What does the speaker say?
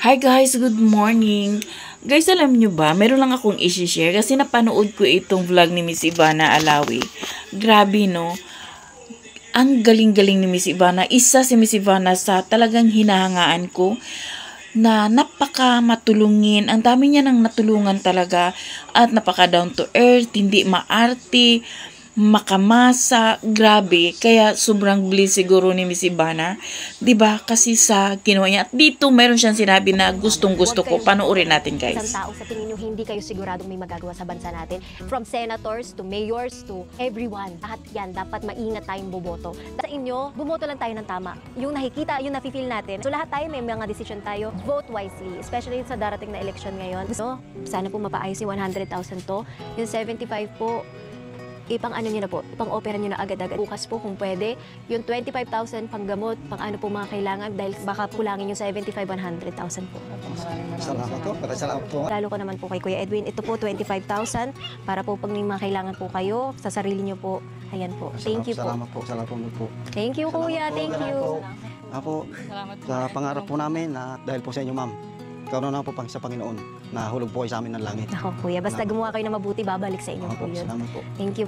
Hi guys, good morning. Guys, alam nyo ba, meron lang akong i-share kasi napanood ko itong vlog ni Miss Ivana Alawi. Grabe no, ang galing-galing ni Miss Ivana. Isa si Miss Ivana sa talagang hinahangaan ko na napaka matulungin. Ang dami niya nang natulungan talaga at napaka down to earth, hindi maarte, makamasa, grabe. Kaya sobrang bliss siguro ni Miss Ivana. 'Di ba? Kasi sa ginawa niya. At dito meron siyang sinabi na gustong-gusto ko. Panoorin natin, guys. Isang tao sa tingin nyo hindi kayo siguradong may magagawa sa bansa natin. From senators to mayors to everyone. Lahat yan, dapat maingat tayong boboto. Sa inyo, bumoto lang tayo ng tama. Yung nakikita, yung nafe-feel natin. So lahat tayo may mga decision tayo. Vote wisely. Especially sa darating na election ngayon. So, sana po mapaayos yung 100,000 to. Yung 75 po, ipang ano nyo na po, ipang opera nyo na agad-agad. Bukas po kung pwede, yung 25,000 pang gamot, pang ano po mga kailangan dahil baka kulangin yung 75, 100,000 po. Salamat po. Salamat po. Lalo ko naman po kay Kuya Edwin, ito po 25,000 para po pag may mga kailangan po kayo sa sarili nyo po. Ayan po. Thank you po. Salamat po. Salamat po. Thank you Kuya, thank you. Ako, sa pangarap po namin na dahil po sa inyo ma'am, karoon na po pang sa Panginoon na hulog po kayo sa amin ng langit. Ako Kuya, basta gumawa kayo na mabuti, babalik sa inyo po yun. Salamat po. Thank you.